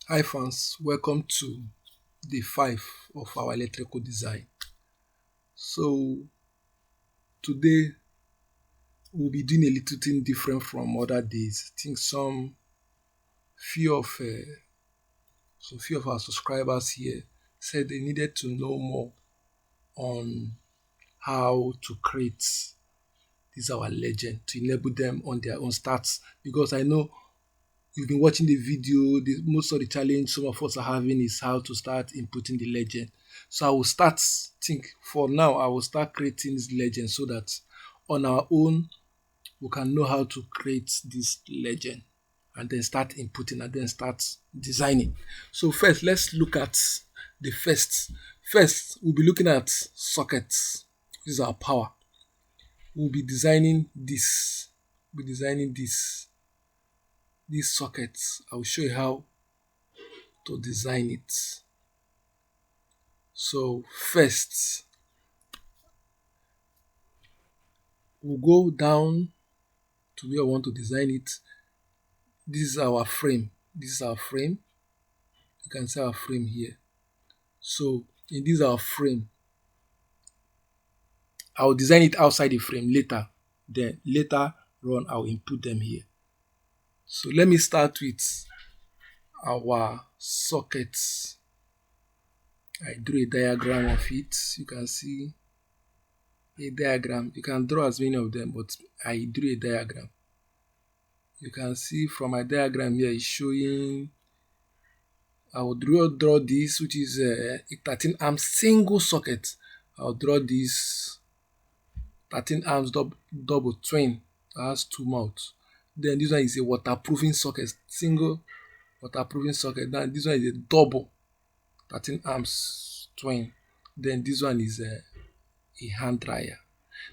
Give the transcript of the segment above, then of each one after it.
Hi fans, welcome to day 5 of our electrical design. So today we'll be doing a little thing different from other days. I think few of few of our subscribers here said they needed to know more on how to create this our legend to enable them on their own stats, because I know you've been watching the video. Most of the challenge some of us are having is how to start inputting the legend. So I will start, think for now, I will start creating this legend so that on our own we can know how to create this legend and then start inputting and then start designing. So first, let's look at the first. First, we'll be looking at sockets. This is our power. We'll be designing this. We'll be designing these sockets. I will show you how to design it. So first, we'll go down to where I want to design it. This is our frame. This is our frame. You can see our frame here. So in this our frame, I'll design it outside the frame later. Then later on, I'll input them here. So let me start with our sockets. I drew a diagram of it. You can see a diagram. You can draw as many of them, but I drew a diagram. You can see from my diagram here is showing, I will draw this, which is a 13 arm single socket. I'll draw this 13 arms double twin that has two mouths. Then this one is a waterproofing socket, single waterproofing socket. Then this one is a double 13 arms twin. Then this one is a hand dryer.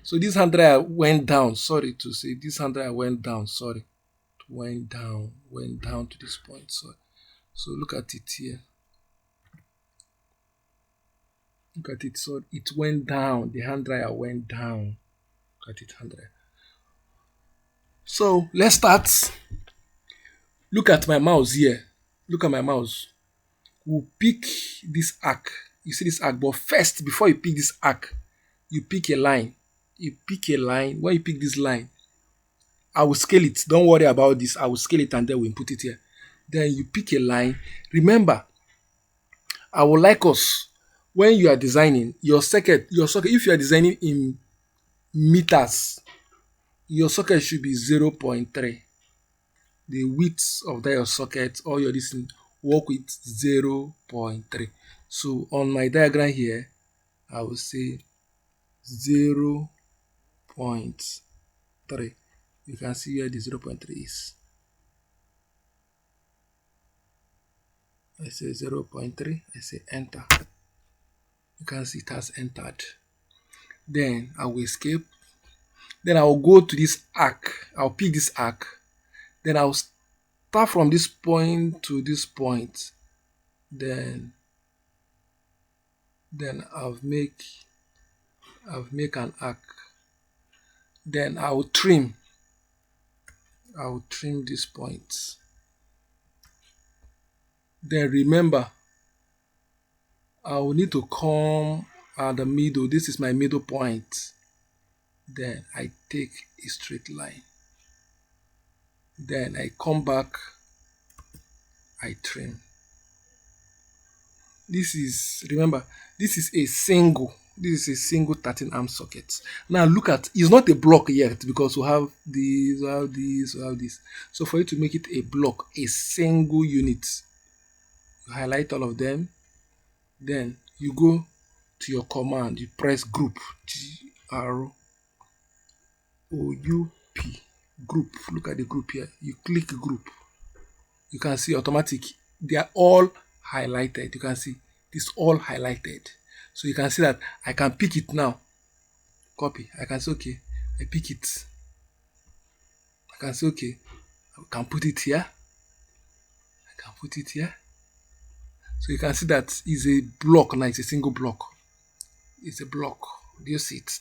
So this hand dryer went down. Sorry to say, this hand dryer went down. Sorry, went down to this point. So look at it here. Look at it. So it went down. The hand dryer went down. Look at it, hand dryer. So let's start. Look at my mouse here. Look at my mouse. We'll pick this arc. You see this arc, but first, before you pick this arc, you pick a line. You pick a line. When you pick this line, I will scale it. Don't worry about this. I will scale it and then we'll put it here. Then you pick a line. Remember, I would like us, when you are designing your socket, if you are designing in meters, your socket should be 0.3. The width of that your socket or your distance work with 0.3. So on my diagram here, I will say 0.3. You can see where the 0.3 is. I say 0.3. I say enter. You can see it has entered. Then I will escape. Then I will go to this arc. I'll pick this arc. Then I'll start from this point to this point. Then I'll make an arc. Then I will trim this point. Then remember, I will need to come at the middle. This is my middle point. Then I take a straight line. Then I come back, I trim. Remember, this is a single 13 arm socket. Now look at, it's not a block yet because we have this, we have this, we have this. So for you to make it a block, a single unit, you highlight all of them. Then you go to your command, you press group, GROUP, group. Look at the group here. You click group. You can see automatic. They are all highlighted. You can see this all highlighted. So you can see that I can pick it now. Copy. I can say okay. I pick it. I can say okay. I can put it here. I can put it here. So you can see that is a block now. It's a single block. It's a block. Do you see it?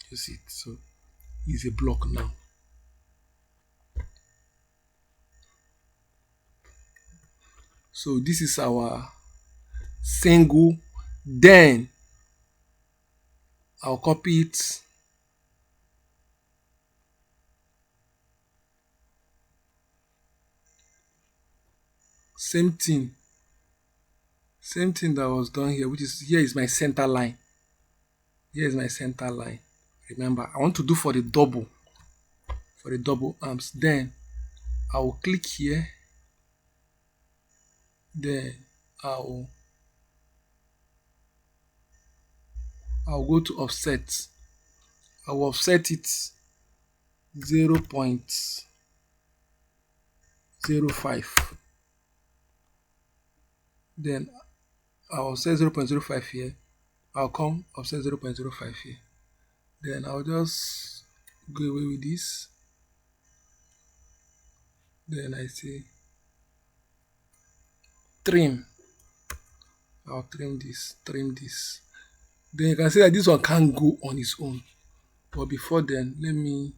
You see it. So it's a block now. So this is our single. Then I'll copy it. Same thing. Same thing that was done here, which is here is my center line. Here is my center line. Remember, I want to do for the double arms. Then I will click here. Then I'll go to offset. I will offset it 0.05. Then I'll offset 0.05 here. I'll come offset 0.05 here. Then I'll just go away with this. Then I say trim. I'll trim this. Then you can see that this one can't go on its own. But before then, let me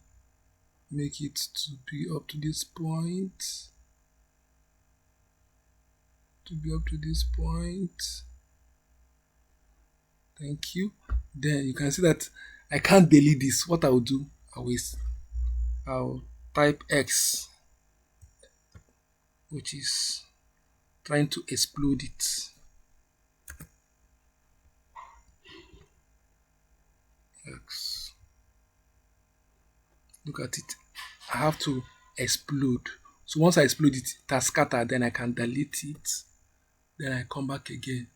make it to be up to this point. Thank you. Then you can see that I can't delete this. What I will do, I'll type X, which is trying to explode it. X. Look at it. I have to explode. So once I explode it, it has scattered, then I can delete it. Then I come back again.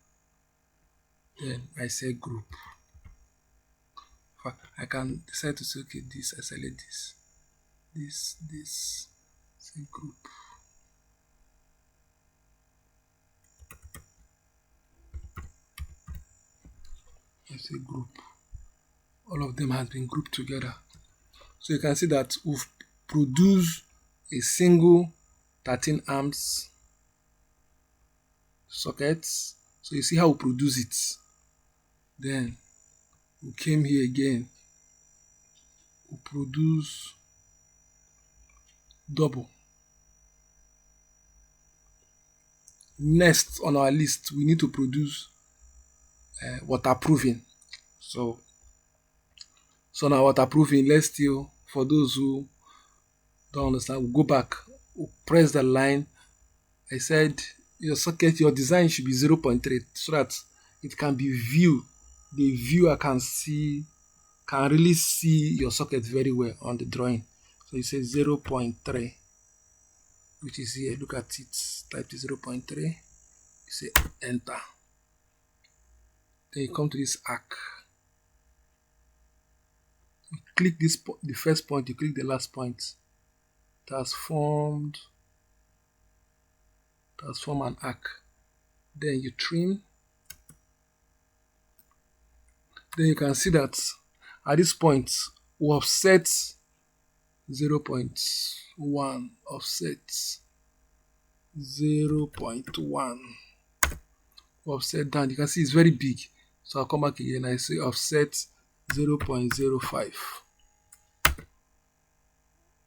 Then I say group. I can decide to say, okay, this, I select this, say group. I say group. All of them has been grouped together. So you can see that we've produced a single 13 amps socket. So you see how we produce it. Then we came here again. We produce double. Next on our list, we need to produce waterproofing. So now waterproofing, let's still, for those who don't understand, we'll go back, we'll press the line. I said your socket, your design should be 0.3 so that it can be viewed. The viewer can really see your socket very well on the drawing. So you say 0.3, which is here. Look at it. Type the 0.3. You say enter. Then you come to this arc. You click this, the first point. You click the last point. It has formed an arc. Then you trim. Then you can see that at this point we offset 0.1, offset 0.1, offset down. You can see it's very big. So I'll come back again. I say offset 0.05.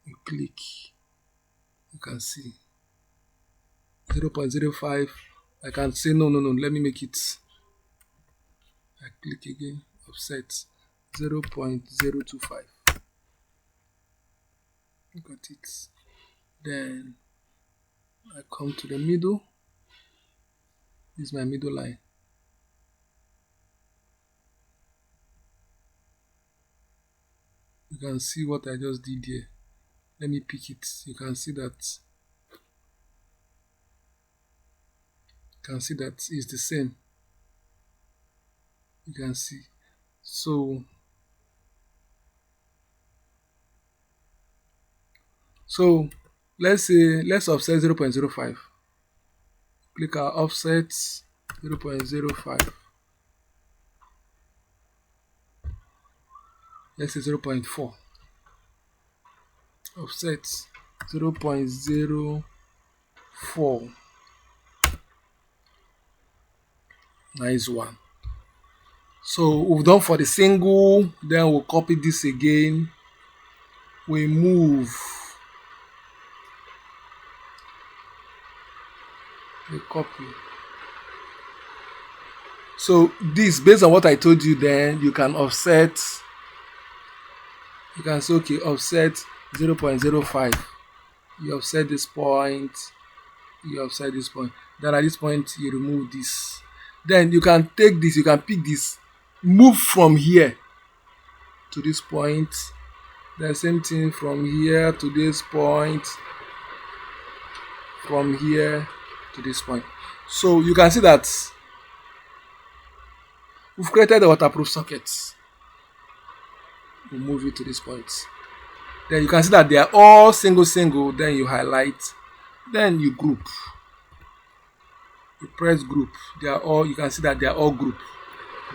You click. You can see 0.05. I can say no. Let me make it. I click again. Offset 0.025. Look at it. Then I come to the middle. This is my middle line. You can see what I just did here. Let me pick it. You can see that. It's the same. You can see. So let's offset 0.05. Click our offset 0.05. Let's say 0.4. Offset 0.04. Nice one. So we've done for the single. Then we'll copy this again. We move. You copy. So this, based on what I told you, then you can offset. You can say, okay, offset 0.05. You offset this point. You offset this point. Then at this point, you remove this. Then you can take this. You can pick this. Move from here to this point. The same thing from here to this point. From here to this point. So you can see that we've created the waterproof sockets. We'll move it to this point. Then you can see that they are all single. Then you highlight. Then you group. You press group. They are all. You can see that they are all group.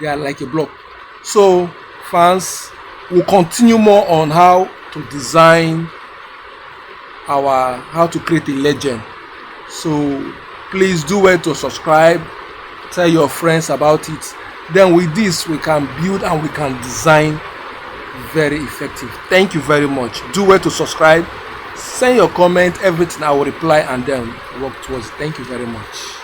They are like a block. So fans, will continue more on how to design how to create a legend. So please do well to subscribe, tell your friends about it. Then with this we can build and we can design very effective. Thank you very much. Do well to subscribe, send your comment, everything I will reply and then work towards it. Thank you very much.